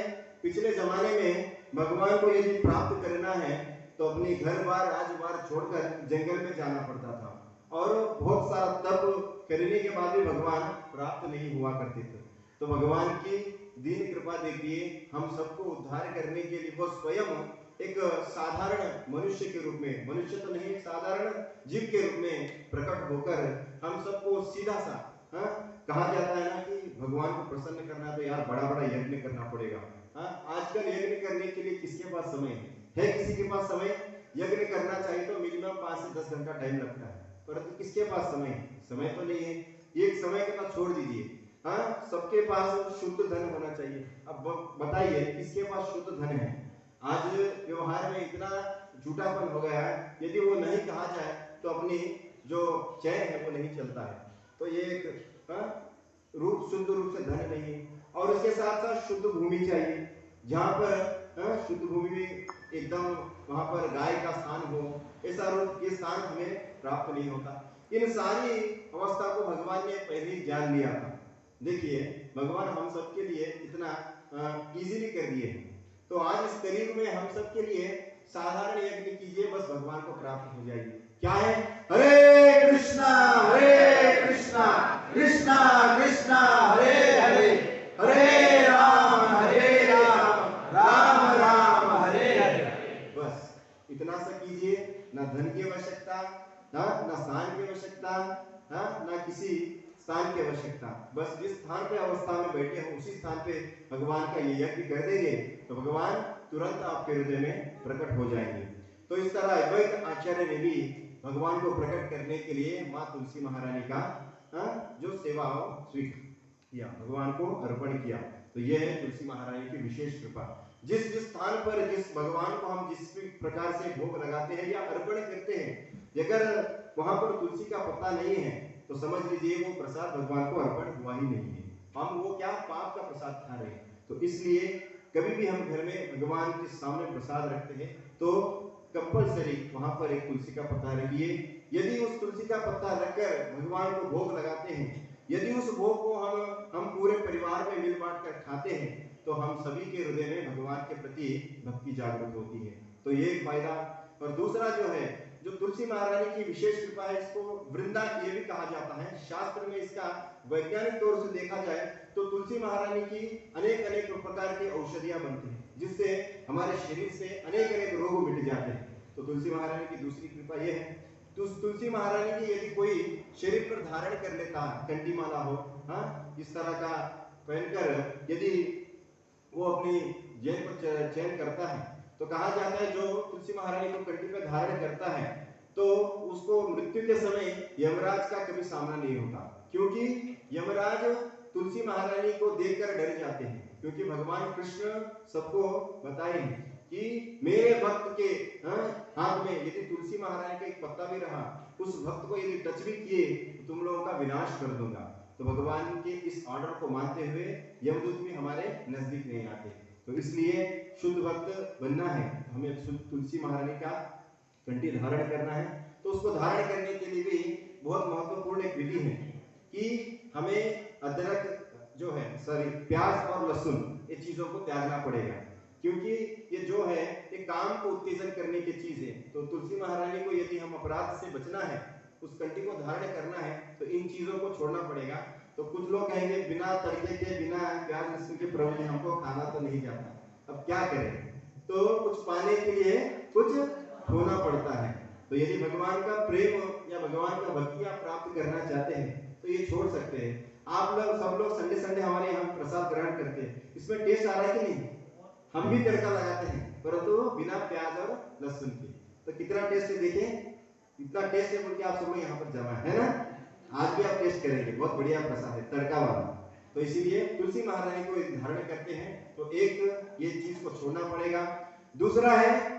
पिछले जमाने में भगवान को यदि प्राप्त करना है तो अपने घर बार राजबार छोड़कर जंगल में जाना पड़ता था, और बहुत सारा तप करने के बाद भी भगवान प्राप्त नहीं हुआ करते थे। तो भगवान की दीन कृपा देखिए, हम सबको उद्धार करने के लिए वो स्वयं एक साधारण मनुष्य के रूप में, मनुष्य तो नहीं, एक साधारण जीव के रूप में प्रकट होकर हम सबको सीधा सा कहा जाता है ना कि भगवान को प्रसन्न करना तो यार बड़ा बड़ा यज्ञ करना पड़ेगा। आजकल यज्ञ करने के लिए किसके पास समय है? किसी के पास समय? यज्ञ करना चाहिए तो मिनिमम 5 से 10 घंटा टाइम लगता है, परंतु किसके पास समय है? समय तो नहीं है। एक समय का छोड़ दीजिए, सबके पास शुद्ध धन होना चाहिए। अब बताइए किसके पास शुद्ध धन है? आज व्यवहार में इतना झूठापन हो गया है, यदि वो नहीं कहा जाए तो अपनी जो चैन है वो नहीं चलता है। तो ये एक शुद्ध रूप से धन नहीं है। और उसके साथ साथ शुद्ध भूमि चाहिए, जहाँ पर शुद्ध भूमि में एकदम वहाँ पर गाय का स्थान हो, ऐसा ये स्थान हमें प्राप्त नहीं होता। इन सारी अवस्था को भगवान ने पहले ही जान लिया था। देखिए भगवान हम सबके लिए इतना इजीली कर दिए हैं। तो आज इस कलयुग में हम सबके लिए साधारण यज्ञ कीजिए, बस भगवान को प्राप्त हो जाइए। क्या है? हरे कृष्णा कृष्णा कृष्णा हरे हरे, हरे राम राम राम हरे हरे। बस इतना सा कीजिए, ना धन की आवश्यकता, ना स्थान की आवश्यकता, ना किसी स्थान की आवश्यकता। बस जिस स्थान पे अवस्था में बैठे हो उसी स्थान पे भगवान का ये यज्ञ कर देंगे तो भगवान तुरंत आपके हृदय में प्रकट हो जाएंगे। तो इस तरह अद्वैत आचार्य ने भी भगवान को प्रकट करने के लिए माँ तुलसी महारानी का जो सेवा स्वीकार किया, भगवान को अर्पण किया। तो यह है तुलसी महारानी की विशेष कृपा। जिस जिस स्थान पर जिस भगवान को हम जिस प्रकार से भोग लगाते हैं या अर्पण करते हैं, अगर वहां पर तुलसी का पत्ता नहीं है तो समझ लीजिए वो प्रसाद भगवान को अर्पण हुआ ही नहीं है। हम वो क्या पाप का प्रसाद खा रहे हैं। तो इसलिए कभी भी हम घर में भगवान के सामने प्रसाद रखते हैं तो कंपलसरी वहां पर एक तुलसी का पत्ता रखिए। यदि उस तुलसी का पत्ता रखकर भगवान को भोग लगाते हैं, यदि उस भोग को हम पूरे परिवार में मिल बांट कर खाते हैं तो हम सभी के हृदय में भगवान के प्रति भक्ति जागृत होती है। तो ये एक फायदा। और दूसरा जो है, जो तुलसी महारानी की विशेष कृपा है, इसको वृंदा ये भी कहा जाता है। शास्त्र में इसका वैज्ञानिक तौर से देखा जाए तो तुलसी महारानी की अनेक अनेक प्रकार की औषधियां बनती हैं, जिससे हमारे शरीर से अनेक अनेक रोग मिट जाते हैं। तो तुलसी महारानी की दूसरी कृपा यह है, तो तुलसी महारानी की यदि कोई शरीर पर धारण कर लेता है, कंठी माला हो, हाँ, इस तरह का पहनकर यदि वो अपनी जेन को चयन करता है, तो कहा जाता है जो तुलसी महारानी को कंठी पर धारण करता है तो उसको मृत्यु के समय यमराज का कभी सामना नहीं होता, क्योंकि यमराज तुलसी महारानी को देखकर डर जाते हैं। क्योंकि भगवान कृष्ण सबको बताए कि मेरे भक्त के हाथ में यदि तुलसी महारानी का एक पत्ता भी रहा, उस भक्त को यदि टच भी किए तो तुम लोगों का विनाश कर दूंगा। तो भगवान के इस ऑर्डर को मानते हुए यमदूत भी हमारे नजदीक नहीं आते। तो इसलिए शुद्ध भक्त बनना है, हमें शुद्ध तुलसी महारानी का कंठी धारण करना है। तो उसको धारण करने के लिए भी बहुत महत्वपूर्ण एक विधि है कि हमें अदरक जो है, सॉरी, प्याज और लहसुन, ये चीजों को त्यागना पड़ेगा, क्योंकि ये जो है ये काम को उत्तेजन करने की चीज है। तो तुलसी महारानी को यदि हम अपराध से बचना है, उस कंठी को धारण करना है, तो इन चीजों को छोड़ना पड़ेगा। तो कुछ लोग कहेंगे बिना तड़के के, बिना प्याज लहसुन के प्रभु जी हमको खाना तो नहीं जाता, अब क्या करें? तो कुछ पाने के लिए कुछ खोना पड़ता है। तो यदि भगवान का प्रेम या भगवान का भक्ति आप प्राप्त करना चाहते हैं तो ये छोड़ सकते हैं। आप लोग सब लोग संडे संडे हमारे यहाँ प्रसाद ग्रहण करते हैं, इसमें टेस्ट आ रहा है कि नहीं? हम भी तड़का लगाते हैं, परंतु बिना प्याज और लहसुन के। तो कितना टेस्ट है देखें, इतना टेस्ट है बोल के आप सब लोग यहाँ पर जमा है ना। आज भी आप टेस्ट करेंगे, बहुत बढ़िया प्रसाद है, तड़का वाला। तो इसीलिए तुलसी महारानी को धारण करते हैं तो एक ये चीज को छोड़ना पड़ेगा। दूसरा है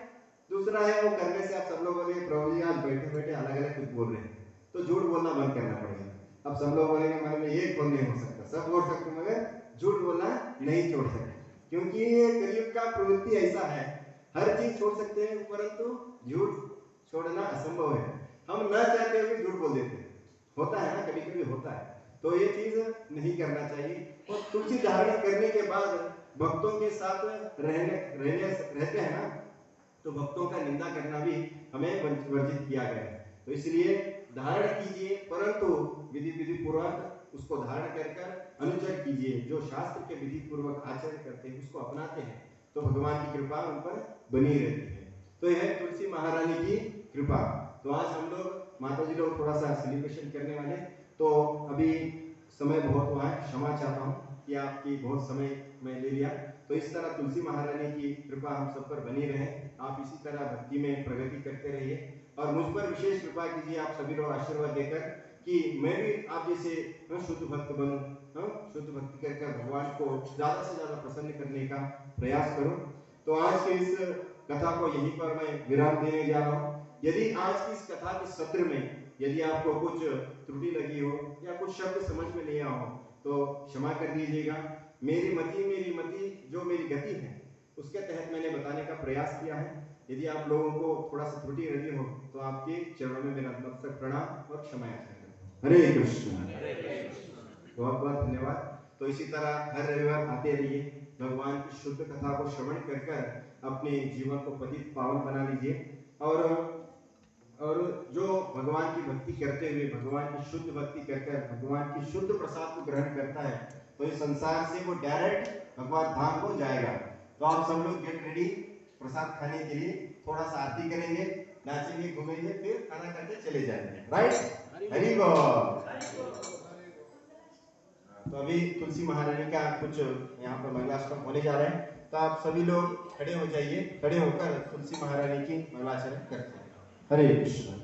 वो करने से आप सब लोग बोलेंगे प्रभु जी आज बैठे बैठे अलग अलग कुछ बोल रहे हैं, तो झूठ बोलना बंद करना पड़ेगा। अब सब लोग बोलेंगे हमारे में एक बोल नहीं हो सकता, सब बोल सकते मगर झूठ बोलना नहीं छोड़ सकते, क्योंकि ये कलयुग का प्रवृत्ति ऐसा है, हर चीज छोड़ सकते हैं परंतु झूठ छोड़ना असंभव है। हम न चाहते हुए झूठ बोल देते हैं, होता है ना, कभी कभी होता है। तो ये चीज नहीं करना चाहिए। और तुलसी धारण करने के बाद भक्तों के साथ रहते हैं ना, तो भक्तों का निंदा करना भी हमें वर्जित किया गया है। तो इसलिए धारण कीजिए, परंतु विधि पूर्वक उसको धारण कर अनुचर कीजिए। जो शास्त्र के विधि पूर्वक आचरण करते हैं, उसको अपनाते हैं, तो भगवान की कृपा उन पर बनी रहती है। तो यह तुलसी महारानी की कृपा। तो आज हम लोग माता जी लोग थोड़ा सा सेलिब्रेशन करने वाले, तो अभी समय बहुत हुआ है, क्षमा चाहता हूँ कि आपकी बहुत समय मैं ले लिया। तो इस तरह तुलसी महारानी की कृपा हम सब पर बनी रहे, आप इसी तरह भक्ति में प्रगति करते रहिए और मुझ पर विशेष कृपा कीजिए आप सभी लोग आशीर्वाद देकर कि मैं भी आप जैसे शुद्ध भक्त बनूं, शुद्ध भक्ति कर भगवान को ज्यादा से ज्यादा प्रसन्न करने का प्रयास करूं। तो आज के इस कथा को यहीं पर मैं विराम देने जा रहा हूं। यदि आज की इस कथा के सत्र में यदि आपको कुछ त्रुटि लगी हो या कुछ शब्द समझ में नहीं आया हो तो क्षमा कर दीजिएगा। मेरी मति जो मेरी गति है उसके तहत मैंने बताने का प्रयास किया है। यदि आप लोगों को थोड़ा सा त्रुटि लगी हो तो आपके चरणों में मेरा नतमस्तक प्रणाम और क्षमा याचना करता हूं। हरे कृष्ण। बहुत बहुत धन्यवाद। तो इसी तरह हर रविवार आते रहिए, भगवान की शुद्ध कथा को श्रवण कर अपने जीवन को पतित पावन बना लीजिए। और जो भगवान की भक्ति करते हुए भगवान की शुद्ध भक्ति कर भगवान की शुद्ध प्रसाद को ग्रहण करता है तो इस संसार से वो डायरेक्ट भगवान धाम को जाएगा। तो आप सब लोग गेट रेडी प्रसाद खाने के लिए, थोड़ा सा आरती करेंगे, नाचेंगे, घूमेंगे, फिर खाना करके चले जाएंगे। राइट? हरि बोल। तो अभी तुलसी महारानी का कुछ यहाँ पर मंगलाचरण होने जा रहे हैं, तो आप सभी लोग खड़े हो जाइए, खड़े होकर तुलसी महारानी की मंगलाचरण करते हैं। हरे कृष्ण।